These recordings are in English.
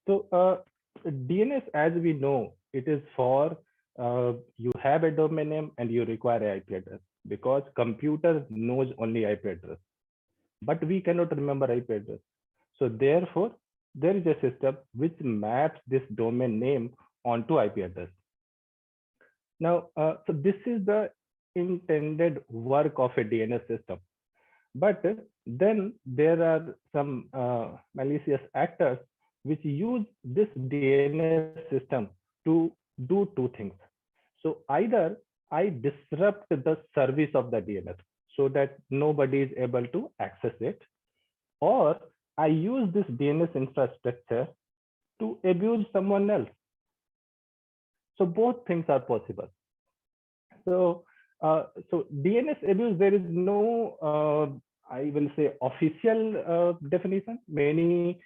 So DNS, as we know, it is for you have a domain name and you require a IP address, because computer knows only IP address, but we cannot remember IP address. So therefore, there is a system which maps this domain name onto IP address. Now, so this is the intended work of a DNS system. But then there are some malicious actors which use this DNS system to do two things. So either I disrupt the service of the DNS so that nobody is able to access it, or I use this DNS infrastructure to abuse someone else. So both things are possible. So, so DNS abuse, there is no, I will say, official definition. Many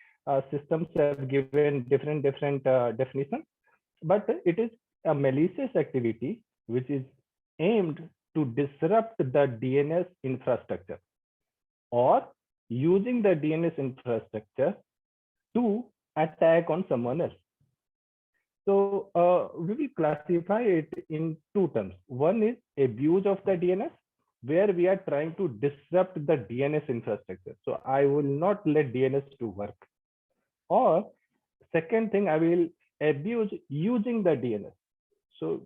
systems have given different definitions, but it is a malicious activity which is aimed to disrupt the DNS infrastructure, or using the DNS infrastructure to attack on someone else. So we will classify it in two terms. One is abuse of the DNS, where we are trying to disrupt the DNS infrastructure. So I will not let DNS to work. Or second thing, I will abuse using the DNS. So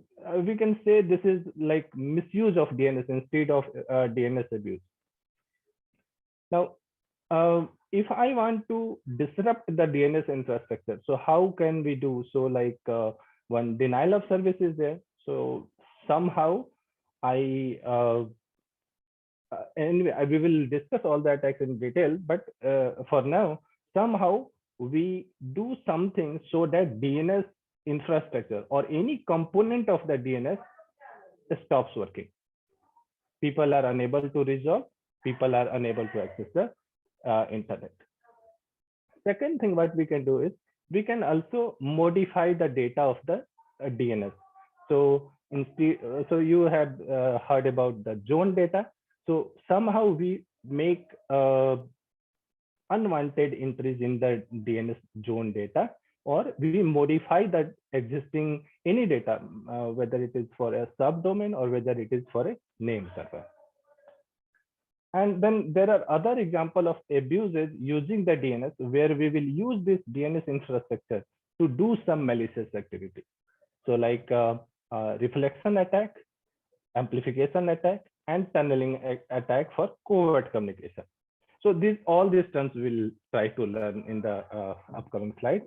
we can say this is like misuse of DNS instead of DNS abuse. Now, if I want to disrupt the DNS infrastructure, so how can we do? So like one denial of service is there. So somehow I, anyway, we will discuss all the attacks in detail, but for now, somehow we do something so that DNS infrastructure or any component of the DNS stops working. People are unable to resolve, people are unable to access the internet. Second thing what we can do is we can also modify the data of the DNS. So instead, so you have heard about the zone data. So somehow we make unwanted entries in the DNS zone data, or we modify that existing any data, whether it is for a subdomain or whether it is for a name server. And then there are other examples of abuses using the DNS, where we will use this DNS infrastructure to do some malicious activity. So like reflection attack, amplification attack, and tunneling attack for covert communication. So all these terms we'll try to learn in the upcoming slide.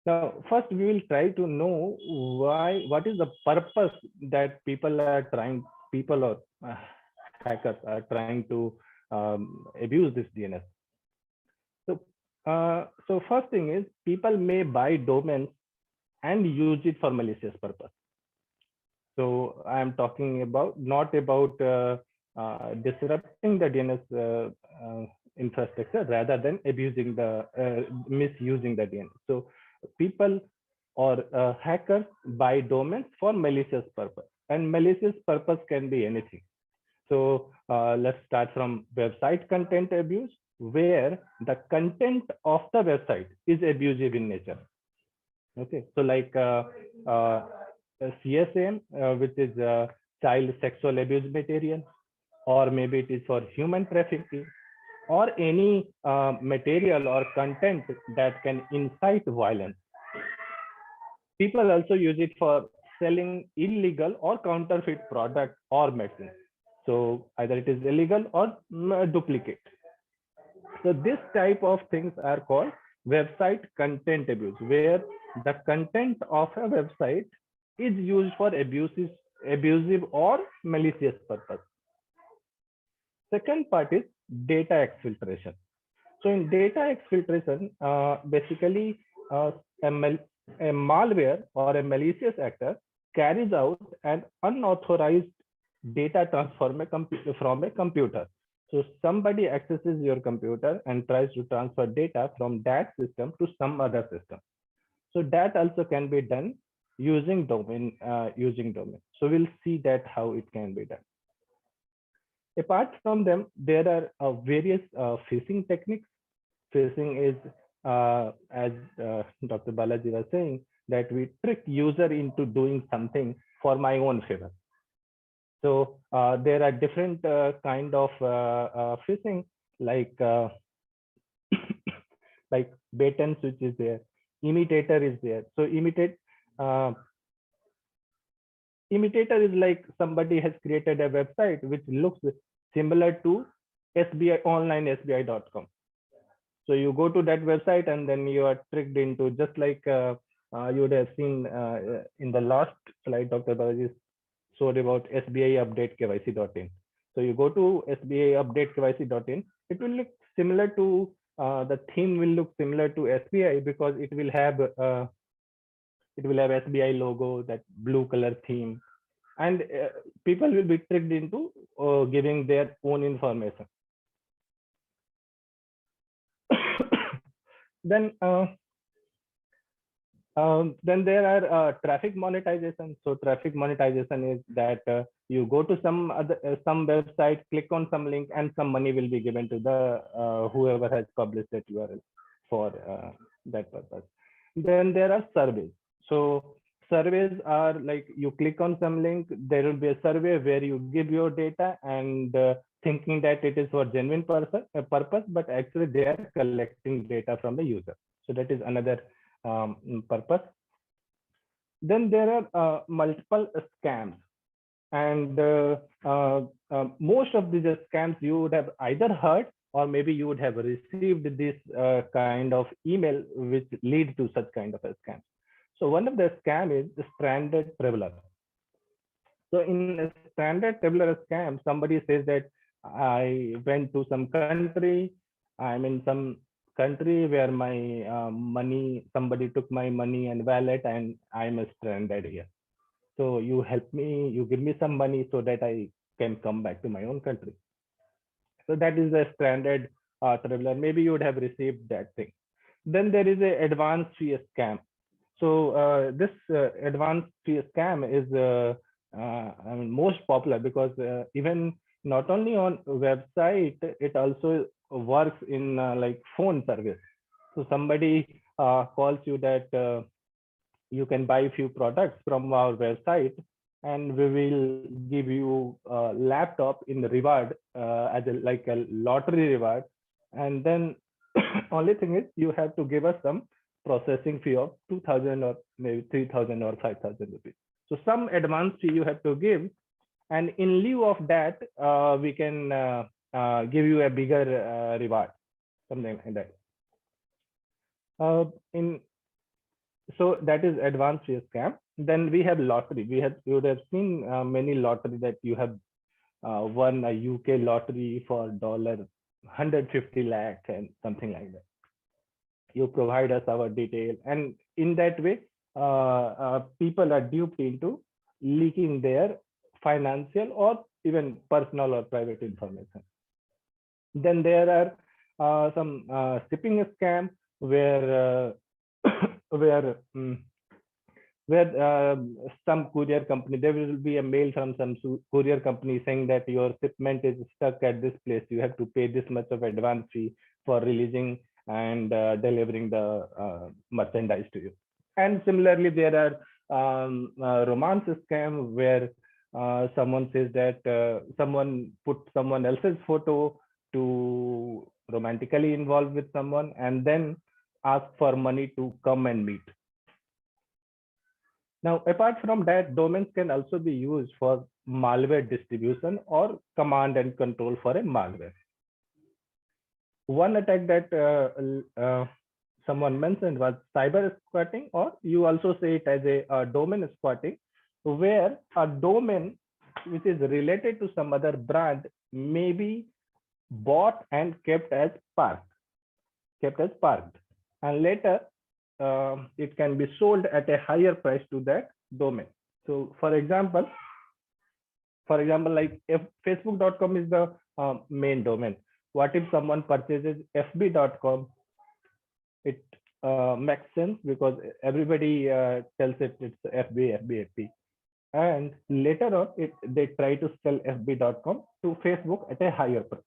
Now, first we will try to know what is the purpose that people or hackers are trying to abuse this DNS. So first thing is, people may buy domains and use it for malicious purpose. So I am talking about not about disrupting the DNS infrastructure rather than abusing the misusing the DNS. So people or hackers buy domains for malicious purpose, and malicious purpose can be anything. So let's start from website content abuse, where the content of the website is abusive in nature. Okay, so like CSAM, which is child sexual abuse material, or maybe it is for human trafficking, or any material or content that can incite violence. People also use it for selling illegal or counterfeit product or medicine. So either it is illegal or duplicate. So this type of things are called website content abuse, where the content of a website is used for abusive or malicious purpose. Second part is data exfiltration. So in data exfiltration, basically a malware or a malicious actor carries out an unauthorized data transfer from a computer. So somebody accesses your computer and tries to transfer data from that system to some other system. So that also can be done using domain. So we'll see that how it can be done. Apart from them, there are various phishing techniques. Phishing is, as Dr. Balaji was saying, that we trick user into doing something for my own favor. So there are different kind of phishing, like like bait and switch is there, imitator is there. So uh, imitator is like somebody has created a website which looks similar to SBI online SBI.com. So you go to that website and then you are tricked into, just like you would have seen in the last slide, Dr. Balaji showed about SBI update KYC.in. So you go to SBI update KYC.in, it will look similar to, the theme will look similar to SBI because it will have SBI logo, that blue color theme, and people will be tricked into giving their own information. Then then there are traffic monetization. So traffic monetization is that you go to some website, click on some link, and some money will be given to the whoever has published that URL for that purpose. Then there are surveys. So surveys are like you click on some link, there will be a survey where you give your data and thinking that it is for genuine purpose, but actually they are collecting data from the user. So that is another purpose. Then there are multiple scams, and most of these scams you would have either heard or maybe you would have received this kind of email which lead to such kind of a scam. So one of the scam is the stranded traveler. So in a stranded traveler scam, somebody says that I went to some country, I'm in some country where my money, somebody took my money and wallet, and I'm stranded here. So you help me, you give me some money so that I can come back to my own country. So that is a stranded traveler. Maybe you would have received that thing. Then there is a advanced fee scam. So this advanced fee scam is I mean, most popular because even not only on website, it also works in like phone service. So somebody calls you that you can buy a few products from our website, and we will give you a laptop in reward as a like a lottery reward. And then only thing is you have to give us some processing fee of 2000 or maybe 3000 or 5000 rupees. So some advance fee you have to give, and in lieu of that we can give you a bigger reward, something like that. In So that is advanced fee scam. Then we have lottery. You would have seen many lottery that you have won a UK lottery for $150 lakh and something like that. You provide us our detail, and in that way, people are duped into leaking their financial or even personal or private information. Then there are some shipping scam where where some courier company, there will be a mail from some courier company saying that your shipment is stuck at this place, you have to pay this much of advance fee for releasing and delivering the merchandise to you. And similarly, there are romance scam where someone says that someone put someone else's photo to romantically involve with someone and then ask for money to come and meet. Now, apart from that, domains can also be used for malware distribution or command and control for a malware. One attack that someone mentioned was cyber squatting, or you also say it as a domain squatting, where a domain which is related to some other brand may be bought and kept as parked, and later it can be sold at a higher price to that domain. So for example, like if facebook.com is the main domain, what if someone purchases fb.com? It makes sense because everybody tells it's fb. And later on, they try to sell fb.com to Facebook at a higher price.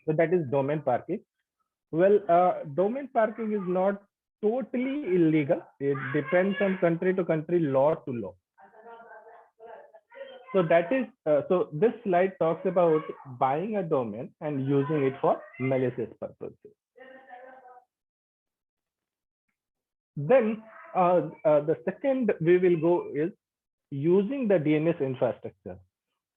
So that is domain parking. Well, domain parking is not totally illegal. It depends on country to country, law to law. So that is, so this slide talks about buying a domain and using it for malicious purposes. Then the second we will go is using the DNS infrastructure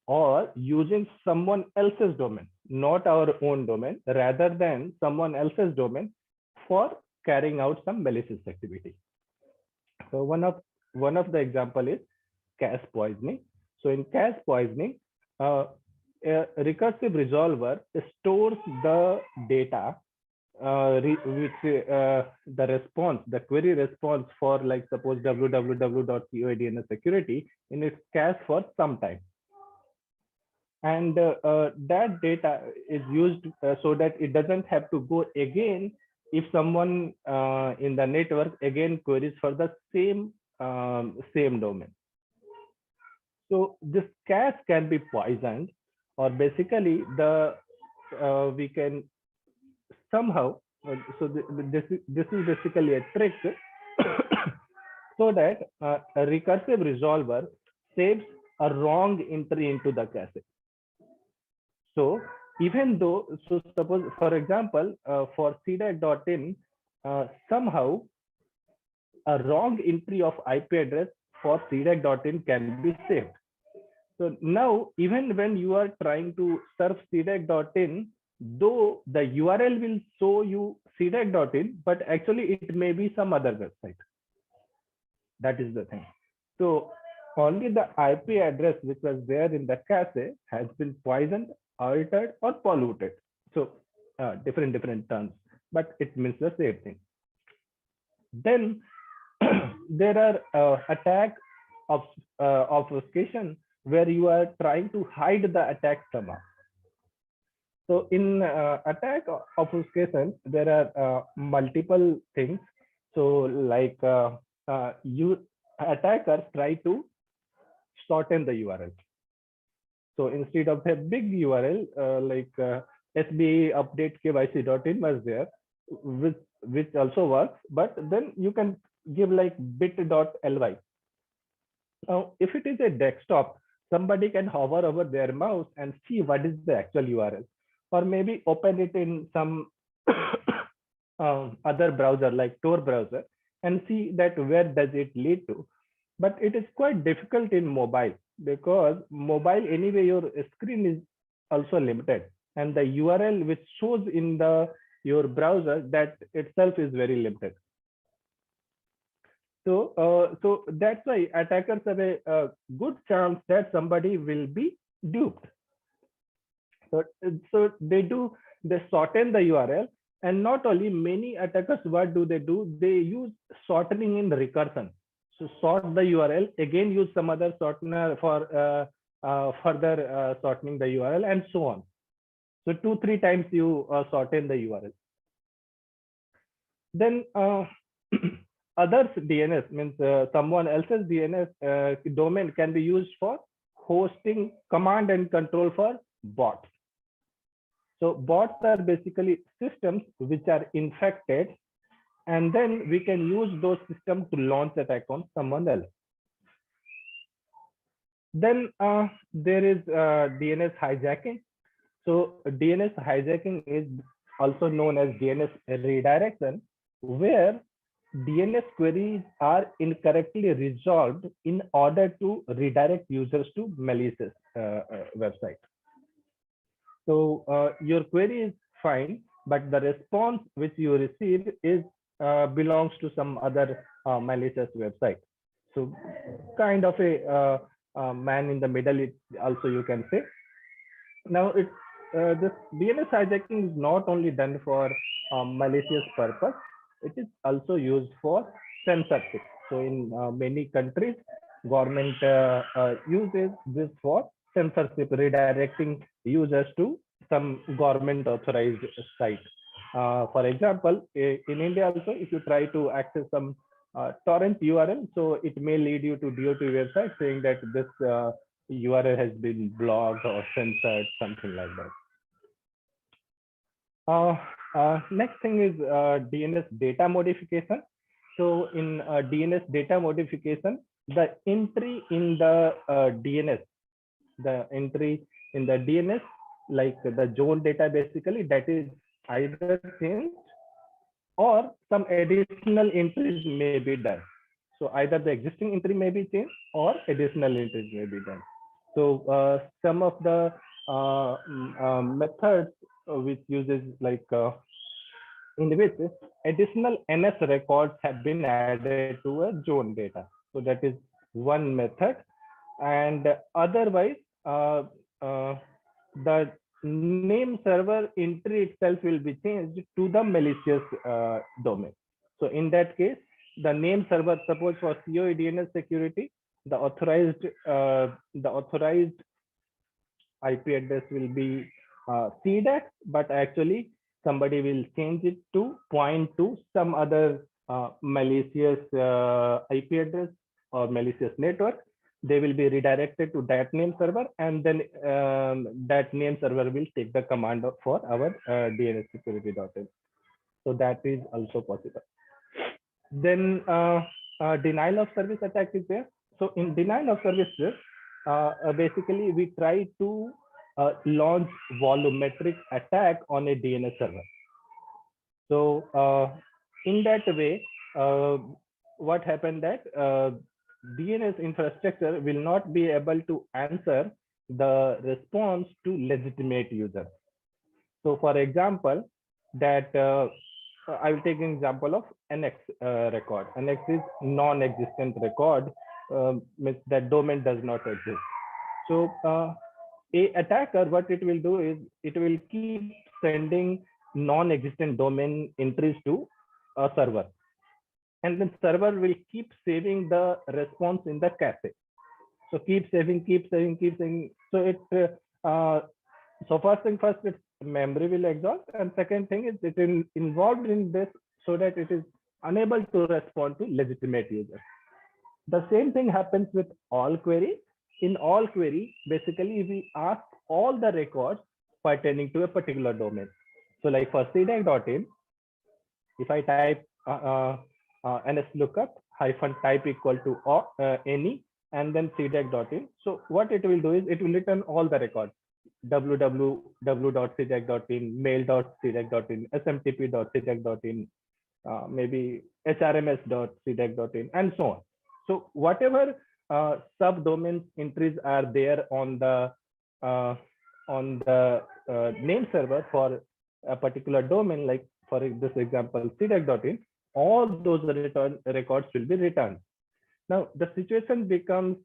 or using someone else's domain, not our own domain, rather than someone else's domain for carrying out some malicious activity. So one of the example is cache poisoning. So in cache poisoning, a recursive resolver stores the data which the response, the query response for, like, suppose www.coadns in its cache for some time. And that data is used so that it doesn't have to go again if someone in the network again queries for the same domain. So this cache can be poisoned, or basically the we can somehow this is basically a trick so that a recursive resolver saves a wrong entry into the cache. So even though, so suppose for example for cdac.in, somehow a wrong entry of IP address for cdac.in can be saved. So now even when you are trying to surf cdac.in, though the URL will show you cdac.in, but actually it may be some other website. That is the thing. So only the IP address which was there in the cache has been poisoned, altered, or polluted. So different terms, but it means the same thing. Then there are attack of obfuscation where you are trying to hide the attack somehow. So in attack obfuscation, there are multiple things. So like attackers try to shorten the URL. So instead of a big URL like SBA update KYC.in was there, which also works, but then you can give like bit.ly. Now, if it is a desktop, somebody can hover over their mouse and see what is the actual URL, or maybe open it in some other browser like Tor browser and see that where does it lead to. But it is quite difficult in mobile, because mobile anyway your screen is also limited, and the URL which shows in your browser, that itself is very limited. So that's why attackers have a good chance that somebody will be duped. So they shorten the URL, and not only, many attackers, what do? They use shortening in recursion. So sort the URL, again use some other shortener for further shortening the URL, and so on. So 2-3 times you shorten the URL. Then others DNS means someone else's DNS domain can be used for hosting command and control for bots. So bots are basically systems which are infected, and then we can use those systems to launch attack on someone else. Then there is DNS hijacking. So DNS hijacking is also known as DNS redirection, where DNS queries are incorrectly resolved in order to redirect users to malicious website. So your query is fine, but the response which you receive is belongs to some other malicious website. So kind of a man in the middle, it also you can say. Now this DNS hijacking is not only done for malicious purpose, it is also used for censorship. So in many countries, government uses this for censorship, redirecting users to some government authorized site. For example, in India also, if you try to access some torrent URL, so it may lead you to DOT website saying that this URL has been blocked or censored, something like that. Next thing is DNS data modification. So in DNS data modification, the entry in the DNS, the entry in the DNS, like the zone data basically, that is either changed or some additional entries may be done. So either the existing entry may be changed or additional entries may be done. So some of the methods which uses like in which additional NS records have been added to a zone data. So that is one method. And otherwise, uh, the name server entry itself will be changed to the malicious domain. So in that case, the name server, suppose for COE DNS security, the authorized IP address will be CDAC, but actually somebody will change it to point to some other malicious IP address or malicious network. They will be redirected to that name server, and then that name server will take the command for our DNS security.in. So that is also possible. Then denial of service attack is there. So in denial of services, basically we try to launch volumetric attack on a DNS server. So in that way, what happened that DNS infrastructure will not be able to answer the response to legitimate users. So for example, that I will take an example of NX record. NX is non-existent record, means that domain does not exist. So a attacker, what it will do is it will keep sending non-existent domain entries to a server, and then server will keep saving the response in the cache. So keep saving, keep saving, keep saving. So it so first thing first, its memory will exhaust, and second thing is it is involved in this so that it is unable to respond to legitimate users. The same thing happens with all query. In all query, basically we ask all the records pertaining to a particular domain. So like for CDAC.in, if I type nslookup hyphen type equal to any and then CDAC.in. So what it will do is it will return all the records: www.cdac.in, mail.cdac.in, smtp.cdac.in, maybe hrms.cdac.in, and so on. So whatever subdomain entries are there on the name server for a particular domain, like for this example cdac.in, all those return records will be returned. Now the situation becomes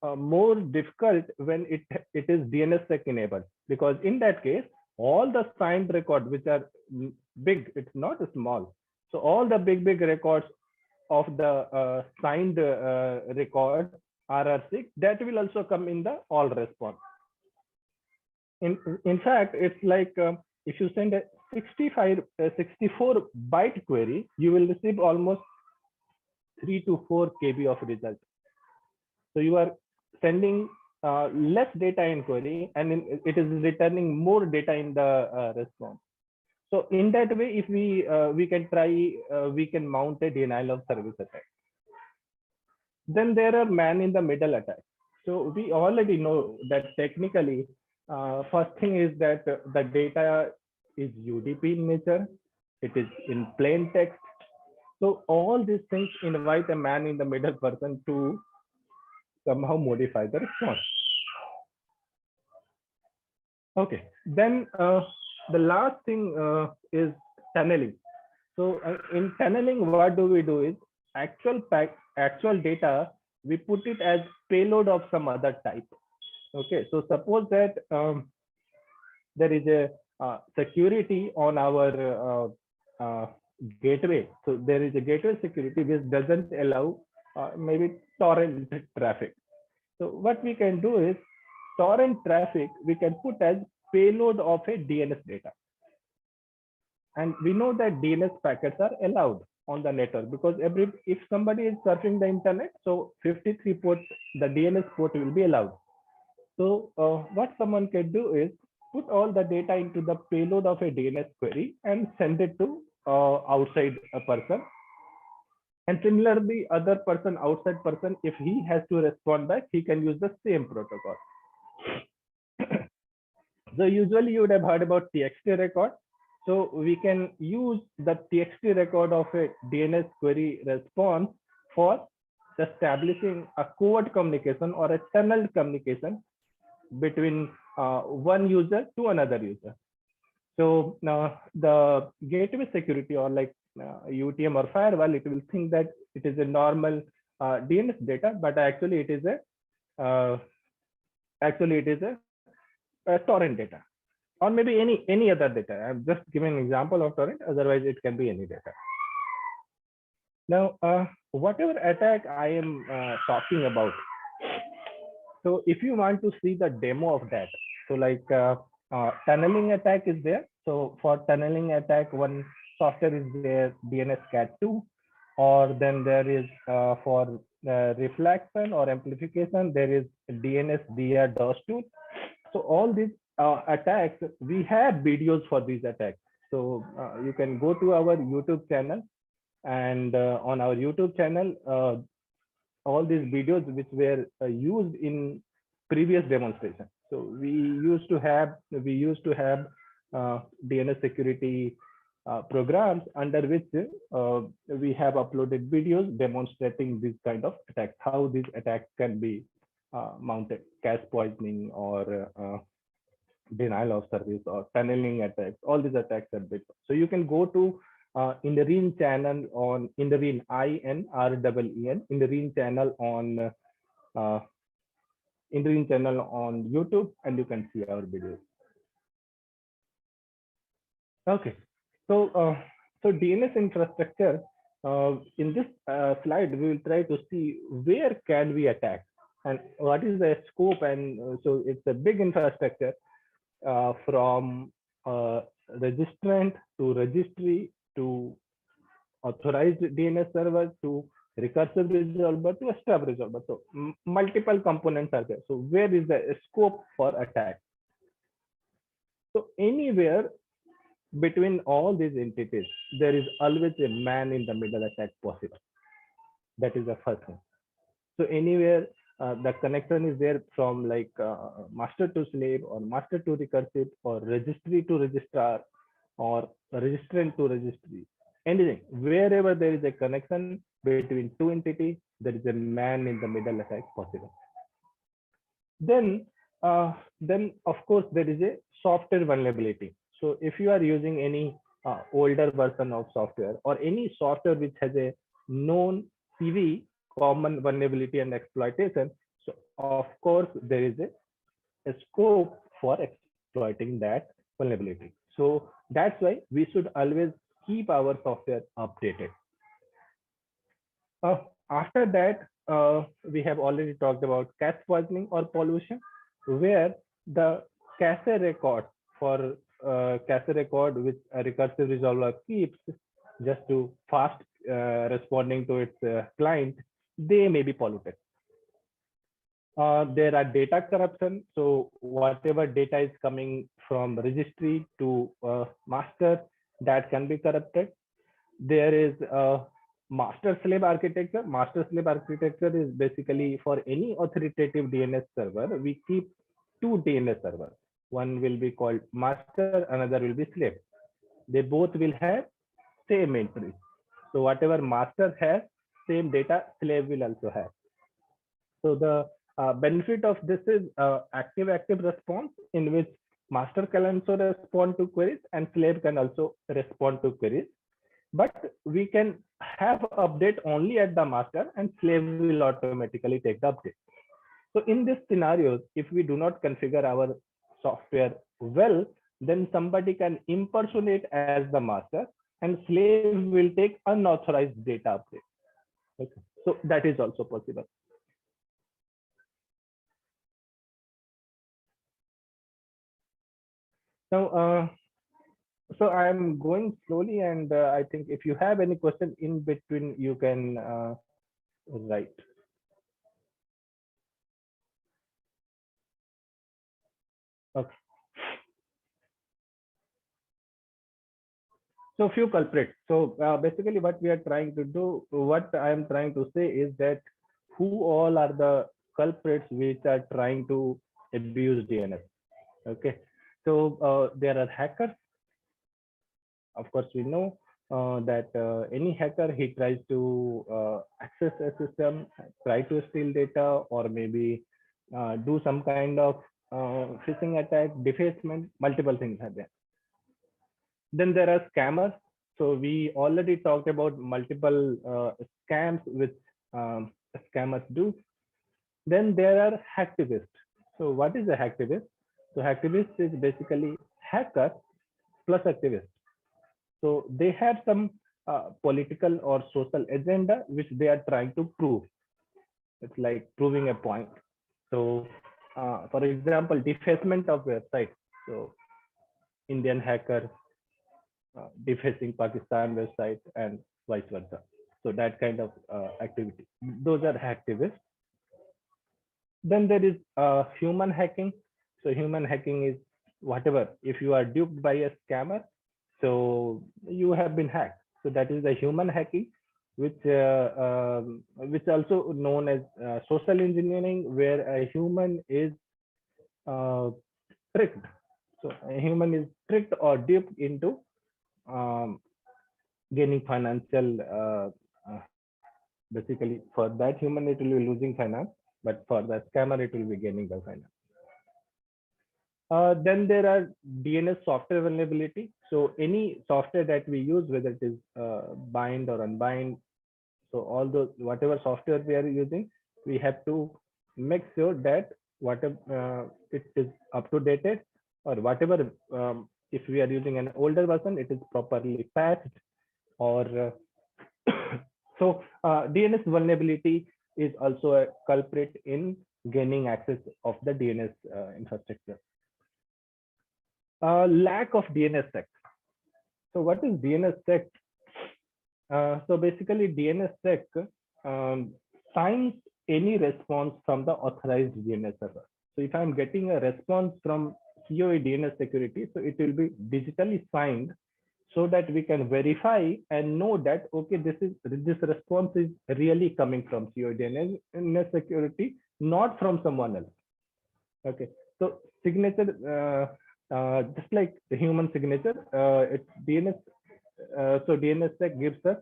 more difficult when it is DNSSEC enabled, because in that case all the signed records, which are big, it's not small, so all the big records of the signed record RR6, that will also come in the all response. In fact, it's like if you send a 64 byte query, you will receive almost 3 to 4 KB of result. So you are sending less data in query, and it is returning more data in the response. So in that way, if we can try, we can mount a denial of service attack. Then there are man in the middle attacks. So we already know that technically, first thing is that the data is UDP in nature. It is in plain text. So all these things invite a man in the middle person to somehow modify the response. Okay, then the last thing is tunneling. So in tunneling, what do we do is actual data, we put it as payload of some other type. Okay, so suppose that there is a security on our gateway. So there is a gateway security which doesn't allow maybe torrent traffic. So what we can do is torrent traffic we can put as payload of a DNS data. And we know that DNS packets are allowed on the network, because if somebody is surfing the internet, so 53 port, the DNS port will be allowed. So what someone can do is put all the data into the payload of a DNS query and send it to outside a person. And similarly, other person, outside person, if he has to respond back, he can use the same protocol. So usually you would have heard about TXT record. So we can use the TXT record of a DNS query response for establishing a covert communication or a tunneled communication between one user to another user. So now the gateway security or like UTM or firewall, it will think that it is a normal DNS data, but actually it is a torrent data, or maybe any other data. I'm just giving an example of torrent. Otherwise, it can be any data. Now, whatever attack I am talking about, so if you want to see the demo of that, so like tunneling attack is there. So for tunneling attack, one software is there, DNS Cat 2, or then there is for reflection or amplification, there is DNS DR DOS 2. So all these attacks, we have videos for these attacks. So you can go to our YouTube channel, and on our YouTube channel, all these videos which were used in previous demonstration. So we used to have DNS security programs under which we have uploaded videos demonstrating these kind of attacks, how these attacks can be mounted, cache poisoning or denial of service or tunneling attacks. All these attacks are built. So you can go to Indoreen channel on Indoreen, INREEN, Indoreen channel on Indoreen channel on YouTube, and you can see our videos. Okay, so DNS infrastructure. In this slide, we will try to see where can we attack and what is the scope. And so it's a big infrastructure from registrant to registry to authorized DNS server to recursive resolver to stub resolver. So multiple components are there. So where is the scope for attack? So anywhere between all these entities, there is always a man in the middle attack possible. That is the first thing. So anywhere the connection is there from like master to slave or master to recursive or registry to registrar or registrant to registry, anything, wherever there is a connection between two entities, there is a man in the middle attack possible. Then of course there is a software vulnerability. So if you are using any older version of software or any software which has a known CV, common vulnerability and exploitation, so of course there is a scope for exploiting that vulnerability. So that's why we should always keep our software updated. After that, we have already talked about cache poisoning or pollution, where the cache record for cache record which a recursive resolver keeps just to fast responding to its client, they may be polluted. There are data corruption. So whatever data is coming from registry to master, that can be corrupted. There is master slave architecture. Master slave architecture is basically for any authoritative DNS server, we keep two DNS servers. One will be called master, another will be slave. They both will have same entries. So whatever master has, same data slave will also have. So the benefit of this is active response, in which master can also respond to queries and slave can also respond to queries. But we can have update only at the master and slave will automatically take the update. So in this scenario, if we do not configure our software well, then somebody can impersonate as the master and slave will take unauthorized data update. Okay. So that is also possible. Now, so I'm going slowly, and I think if you have any question in between, you can write. Okay. So few culprits. So basically what we are trying to do, what I am trying to say is that who all are the culprits which are trying to abuse DNS. Okay. So there are hackers. Of course, we know that any hacker, he tries to access a system, try to steal data, or maybe do some kind of phishing attack, defacement, multiple things are there. Then there are scammers. So we already talked about multiple scams which scammers do. Then there are hacktivists. So what is a hacktivist? So hacktivist is basically hacker plus activist. So they have some political or social agenda which they are trying to prove. It's like proving a point. So for example, defacement of website. So Indian hacker defacing Pakistan website and vice versa. So that kind of activity. Those are hacktivists. Then there is human hacking. So human hacking is whatever. If you are duped by a scammer, so you have been hacked. So that is the human hacking, which also known as social engineering, where a human is uh, tricked. So a human is tricked or duped into um, gaining financial. Basically, for that human, it will be losing finance, but for the scammer, it will be gaining the finance. Then there are DNS software vulnerability. So any software that we use, whether it is bind or unbind, so all those whatever software we are using, we have to make sure that whatever it is up to dated, or whatever if we are using an older version, it is properly patched, or so DNS vulnerability is also a culprit in gaining access of the DNS infrastructure. Lack of DNSSEC. So what is DNSSEC? So basically DNSSEC signs any response from the authorized DNS server. So if I'm getting a response from COE DNS security, so it will be digitally signed so that we can verify and know that, okay, this response is really coming from COE DNS security, not from someone else. Okay, so signature, just like the human signature, it's DNS. So DNSSEC gives us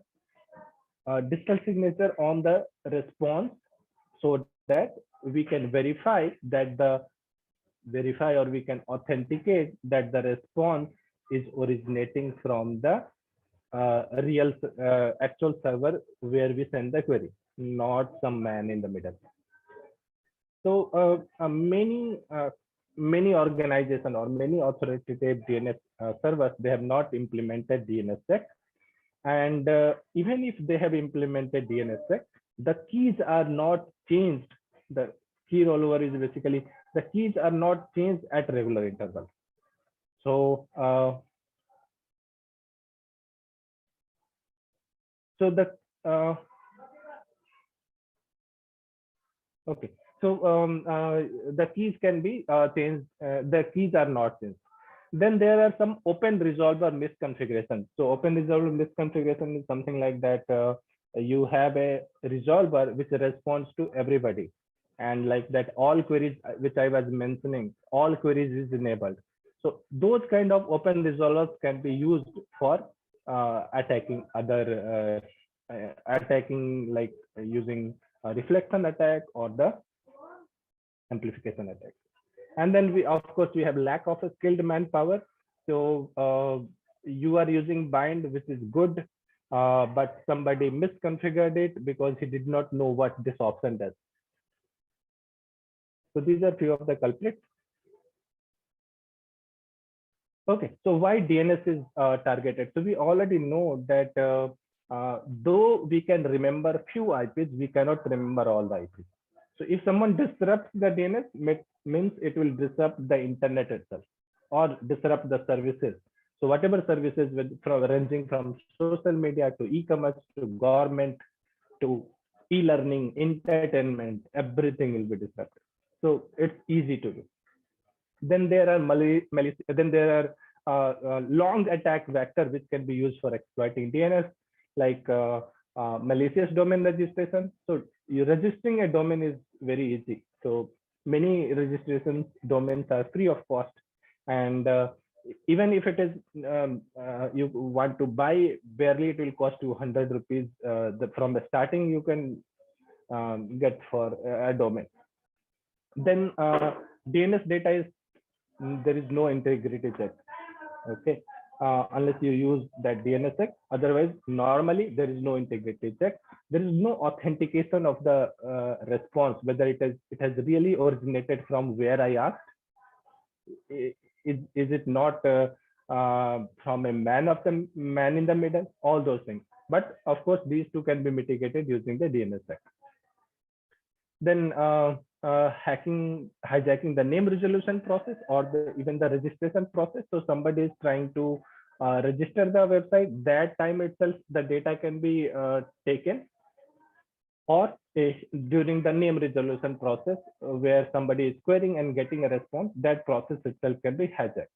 a digital signature on the response, so that we can verify or we can authenticate that the response is originating from the real actual server where we send the query, not some man in the middle. So many organizations or many authoritative DNS servers, they have not implemented DNSSEC, and even if they have implemented DNSSEC, the keys are not changed. The key rollover is basically the keys are not changed at regular intervals. So so okay. So the keys can be changed. The keys are not changed. Then there are some open resolver misconfiguration. So open resolver misconfiguration is something like that. You have a resolver which responds to everybody, and like that, all queries which I was mentioning, all queries is enabled. So those kind of open resolvers can be used for attacking other attacking, like using a reflection attack or the amplification attack. And then we, of course, we have lack of a skilled manpower. So you are using bind, which is good, but somebody misconfigured it because he did not know what this option does. So these are few of the culprits. Okay, so why DNS is targeted? So we already know that though we can remember few IPs, we cannot remember all the IPs. So if someone disrupts the DNS, means it will disrupt the internet itself or disrupt the services. So whatever services ranging from social media to e-commerce to government to e-learning, entertainment, everything will be disrupted. So it's easy to do. Then there are long attack vector which can be used for exploiting DNS, like malicious domain registration. So you registering a domain is very easy. So many registration domains are free of cost, and even if it is you want to buy, barely it will cost you 100 rupees. From the starting you can get for a domain. Then DNS data is, there is no integrity check. Okay, unless you use that DNS check. Otherwise, normally there is no integrity check. There is no authentication of the response, whether it has really originated from where I asked. Is it not from a man in the middle? All those things. But of course, these two can be mitigated using the DNS check. Then hijacking the name resolution process, or even the registration process. So somebody is trying to register the website. That time itself, the data can be taken, or during the name resolution process, where somebody is querying and getting a response, that process itself can be hijacked.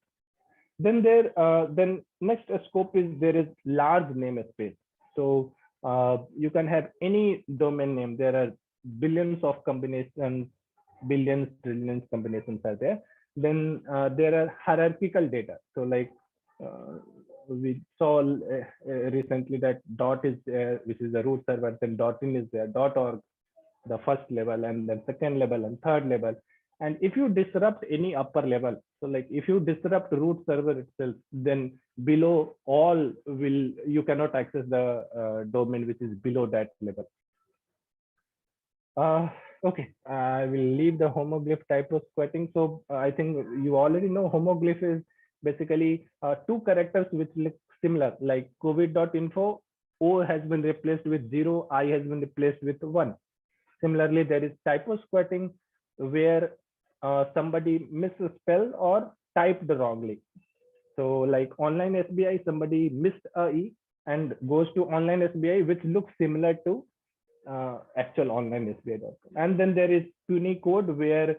Then then next scope is, there is large namespace. So you can have any domain name. There are billions of combinations, billions, trillions combinations are there. Then there are hierarchical data. So like we saw recently that dot is there, which is the root server, then .in is there, .org, the first level, and then second level and third level. And if you disrupt any upper level, so like if you disrupt root server itself, then below all you cannot access the domain which is below that level. Okay, I will leave the homoglyph type of squatting. So I think you already know homoglyph is basically two characters which look similar, like covid.info, O has been replaced with 0, I has been replaced with 1. Similarly, there is typo squatting, where somebody misspelled or typed wrongly. So like online SBI, somebody missed a E and goes to online SBI, which looks similar to actual online SBI.com. And then there is Punycode, where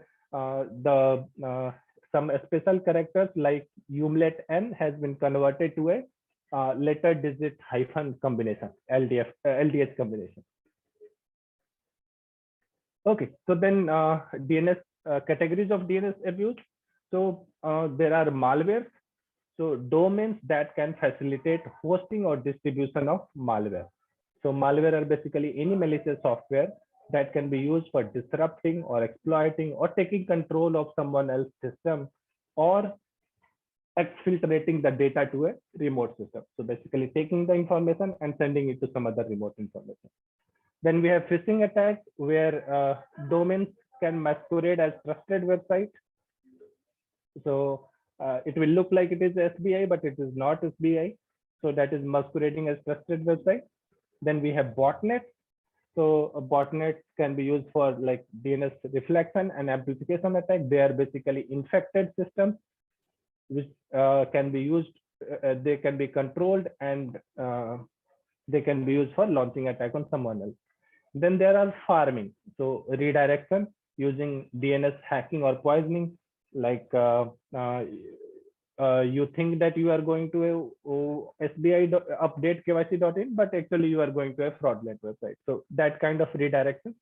some special characters like umlaut N has been converted to a letter digit hyphen combination, LDH combination. Okay, so then DNS categories of DNS abuse. So there are malwares. So domains that can facilitate hosting or distribution of malware. So malware are basically any malicious software that can be used for disrupting or exploiting or taking control of someone else's system, or exfiltrating the data to a remote system. So basically taking the information and sending it to some other remote information. Then we have phishing attacks, where domains can masquerade as trusted website. So it will look like it is SBI, but it is not SBI. So that is masquerading as trusted website. Then we have botnets. So a botnet can be used for like DNS reflection and amplification attack. They are basically infected systems which can be used. They can be controlled, and they can be used for launching attack on someone else. Then there are farming. So redirection using DNS hacking or poisoning, like you think that you are going to a SBI update KYC.in, but actually you are going to a fraudulent website. So that kind of redirection.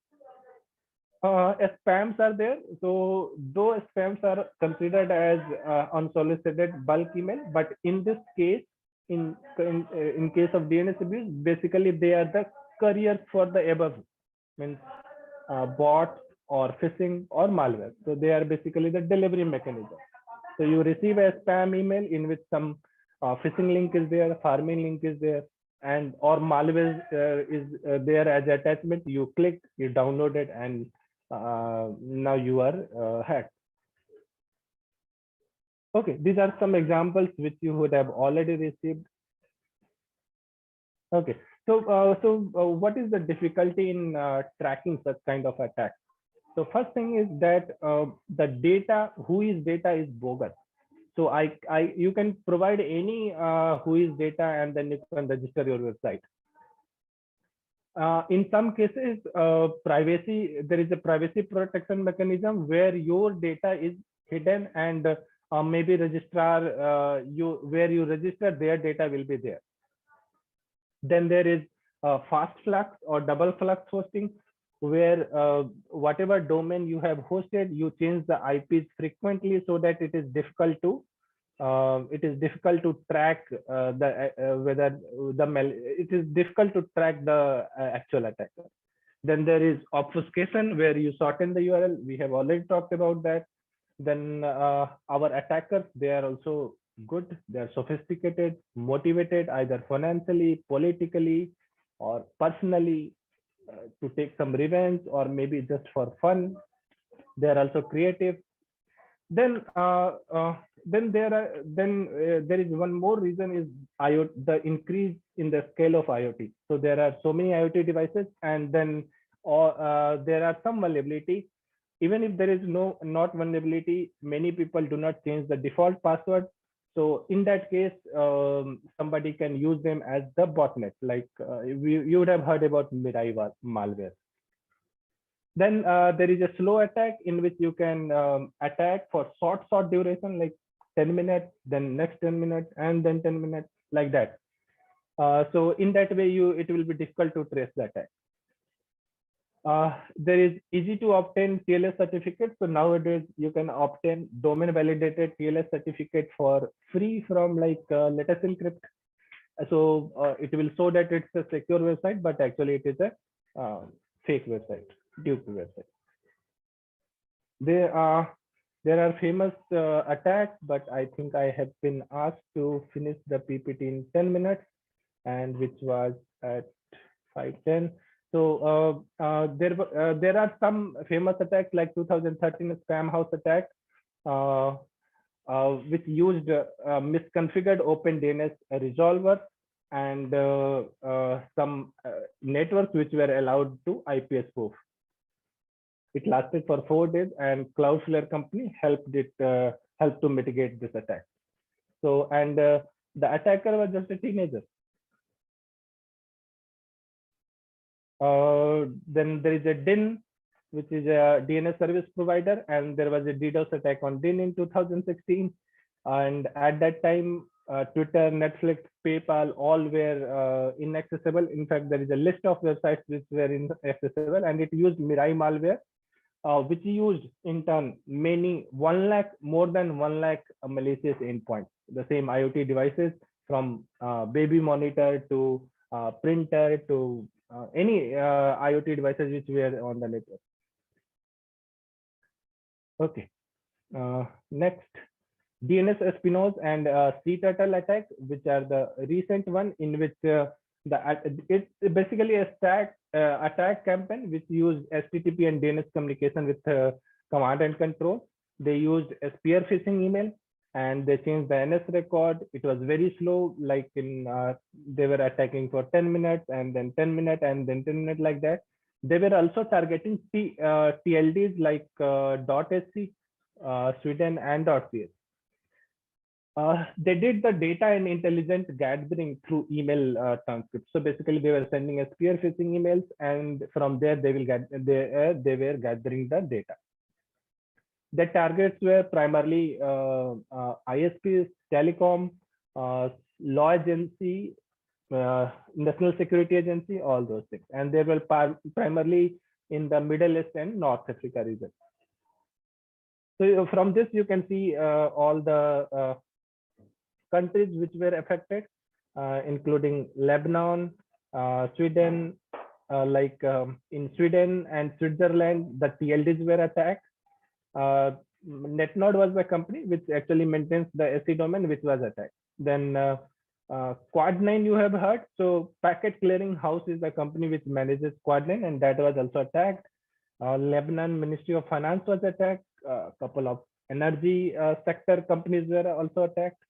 Spams are there. So though spams are considered as unsolicited bulk email, but in this case, in case of DNS abuse, basically they are the couriers for the above, means bots or phishing or malware. So they are basically the delivery mechanism. So you receive a spam email in which some phishing link is there, farming link is there, and or malware is there as attachment. You click, you download it, and now you are hacked. Okay, these are some examples which you would have already received. Okay, so what is the difficulty in tracking such kind of attacks? So first thing is that the data, whois data is bogus. So you can provide any whois data, and then you can register your website. In some cases, there is a privacy protection mechanism where your data is hidden, and maybe registrar, where you register, their data will be there. Then there is fast flux or double flux hosting, where whatever domain you have hosted, you change the IPs frequently so that it is difficult to track whether it is difficult to track the actual attacker. Then there is obfuscation, where you shorten the URL. We have already talked about that. Then our attackers, they are also good. They are sophisticated, motivated, either financially, politically, or personally, to take some revenge, or maybe just for fun. They are also creative. Then there is one more reason is the increase in the scale of IoT. So there are so many IoT devices, and then there are some vulnerability. Even if there is not vulnerability, many people do not change the default password. So in that case, somebody can use them as the botnet. Like you would have heard about Mirai malware. Then there is a slow attack in which you can attack for short duration, like 10 minutes, then next 10 minutes, and then 10 minutes, like that. So in that way, it will be difficult to trace the attack. There is easy to obtain TLS certificate. So nowadays you can obtain domain validated TLS certificate for free from like Let Us Encrypt. So it will show that it's a secure website, but actually it is a fake website, dupe website. There are famous attacks, but I think I have been asked to finish the PPT in 10 minutes, and which was at 5:10. So there are some famous attacks like 2013 Spam House attack, which used misconfigured OpenDNS resolver and some networks which were allowed to IPS spoof. It lasted for 4 days, and Cloudflare company helped to mitigate this attack. So, and the attacker was just a teenager. Then there is a DIN, which is a DNS service provider, and there was a DDoS attack on DIN in 2016. And at that time, Twitter, Netflix, PayPal, all were inaccessible. In fact, there is a list of websites which were inaccessible, and it used Mirai malware, which used in turn more than 1 lakh malicious endpoints. The same IoT devices, from baby monitor to printer to any IoT devices which were on the network. Okay, next, DNS Espionage and Sea Turtle attack, which are the recent one, in which it's basically a attack campaign which used HTTP and DNS communication with command and control. They used a spear phishing email, and they changed the NS record. It was very slow, like they were attacking for 10 minutes, and then 10 minutes, and then 10 minutes, like that. They were also targeting TLDs like .sc, Sweden, and .cs. They did the data and intelligence gathering through email transcripts. So basically, they were sending a spear phishing emails, and from there they were gathering the data. The targets were primarily ISPs, telecom, law agency, national security agency, all those things. And they were primarily in the Middle East and North Africa region. So from this, you can see all the countries which were affected, including Lebanon, Sweden, in Sweden and Switzerland, the TLDs were attacked. NetNode was the company which actually maintains the SE domain, which was attacked. Then Quad9 you have heard. So Packet Clearing House is the company which manages Quad9, and that was also attacked. Lebanon Ministry of Finance was attacked. A couple of energy sector companies were also attacked.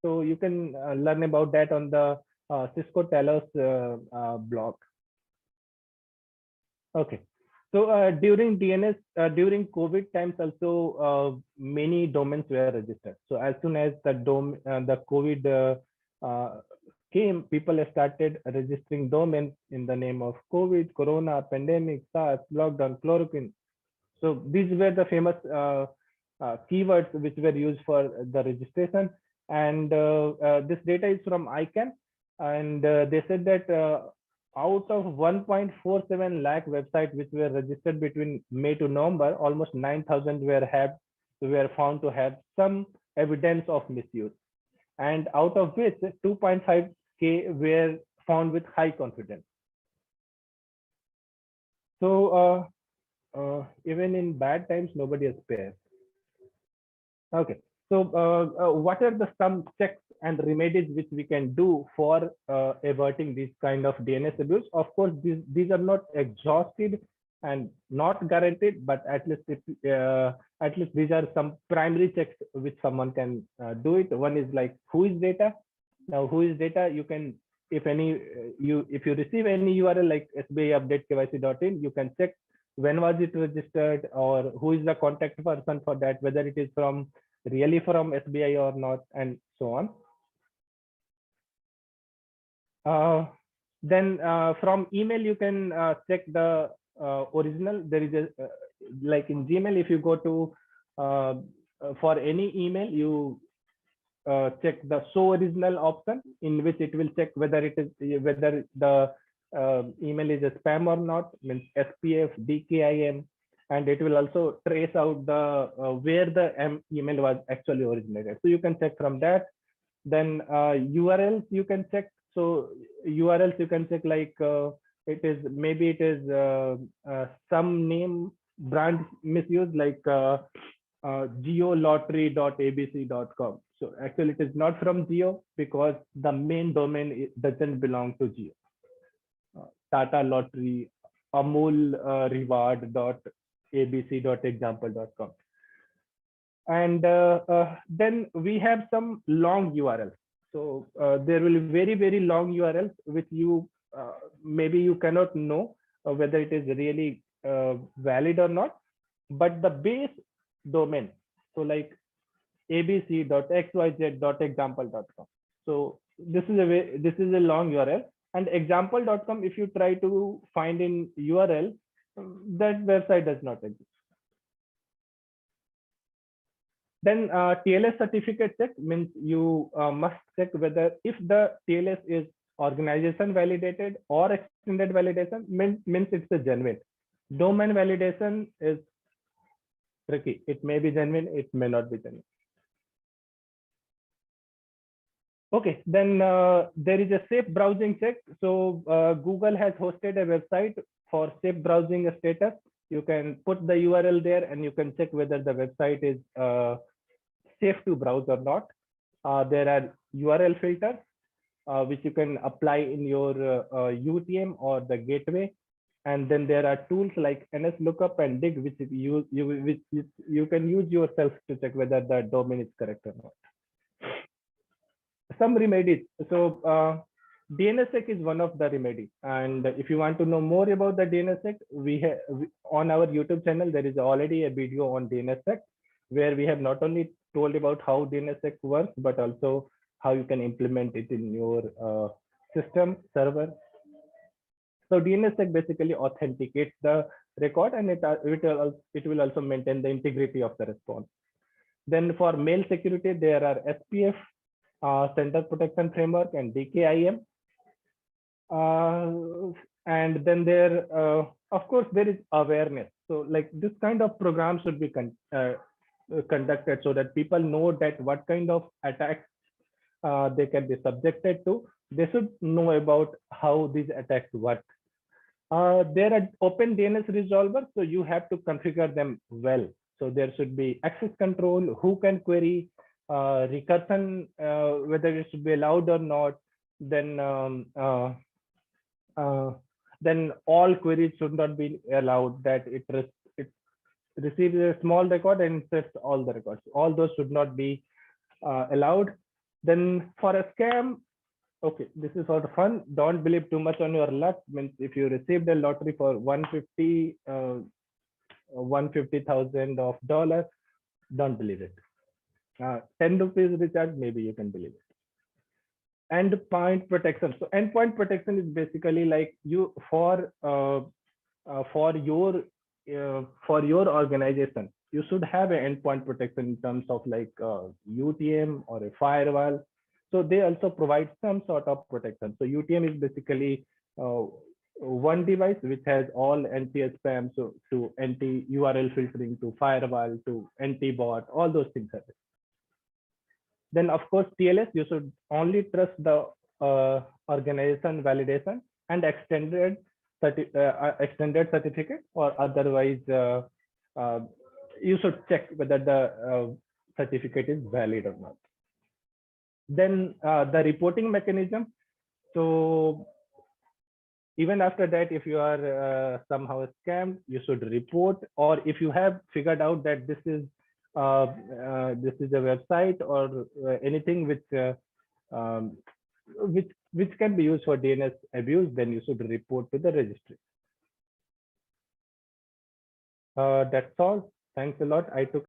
So you can learn about that on the Cisco Talos blog. Okay. So during COVID times also, many domains were registered. So as soon as the COVID came, people started registering domains in the name of COVID, Corona, pandemic, SARS, lockdown, chloroquine. So these were the famous keywords which were used for the registration. And this data is from ICANN, and they said that out of 1.47 lakh websites which were registered between May to November, almost 9,000 were found to have some evidence of misuse, and out of which 2.5K were found with high confidence. So even in bad times, nobody is spared. Okay, so what are some checks and remedies which we can do for averting this kind of DNS abuse? Of course, these are not exhaustive and not guaranteed, but at least these are some primary checks which someone can do it. One is like who is data. Now, who is data? You can, if you receive any URL like SBI update KYC.in, you can check when was it registered, or who is the contact person for that, whether it is really from SBI or not, and so on. Then from email, you can check the original. There is a like in Gmail, if you go to for any email, you check the show original option, in which it will check whether the email is a spam or not, means SPF, DKIM, and it will also trace out the where the email was actually originated. So you can check from that. Then URLs you can check. So URLs you can check like maybe it is some name brand misuse, like geolottery.abc.com. So actually it is not from Geo, because the main domain doesn't belong to Geo. Tata Lottery, Amul reward.abc.example.com. And then we have some long URLs. So there will be very, very long URLs which you maybe you cannot know whether it is really valid or not, but the base domain, so like abc.xyz.example.com. So this is a long URL, and example.com, if you try to find in URL, that website does not exist. Then TLS certificate check means you must check whether if the TLS is organization validated or extended validation, means it's a genuine. Domain validation is tricky. It may be genuine, it may not be genuine. Okay, then there is a safe browsing check. So Google has hosted a website for safe browsing status. You can put the URL there and you can check whether the website is safe to browse or not. There are URL filters which you can apply in your UTM or the gateway. And then there are tools like NSLOOKUP and DIG, which you can use yourself to check whether the domain is correct or not. Some remedies. So DNSSEC is one of the remedies. And if you want to know more about the DNSSEC, on our YouTube channel, there is already a video on DNSSEC, where we have not only told about how DNSSEC works, but also how you can implement it in your system server. So DNSSEC basically authenticates the record, and it will also maintain the integrity of the response. Then for mail security, there are SPF, Sender Protection Framework, and DKIM. And then there, of course, there is awareness. So like this kind of program should be conducted so that people know that what kind of attacks they can be subjected to. They should know about how these attacks work. There are open DNS resolvers, so you have to configure them well. So there should be access control, who can query, recursion, whether it should be allowed or not. Then all queries should not be allowed, that it receives a small record and sets all the records. All those should not be allowed. Then for a scam, okay, this is for fun. Don't believe too much on your luck. Means if you received a lottery for $150,000, don't believe it. 10 rupees recharge, maybe you can believe it. Endpoint protection. So endpoint protection is basically like for your organization, you should have an endpoint protection in terms of like UTM or a firewall. So they also provide some sort of protection. So UTM is basically uh, one device which has all anti-spam, so to anti-URL filtering, to firewall, to anti-bot, all those things are there. Then of course TLS, you should only trust the organization validation and extended certificate, or otherwise uh, you should check whether the certificate is valid or not. Then the reporting mechanism. So even after that, if you are somehow scammed, you should report, or if you have figured out that this is a website or anything um, which can be used for DNS abuse, then you should report to the registry. That's all. Thanks a lot. I took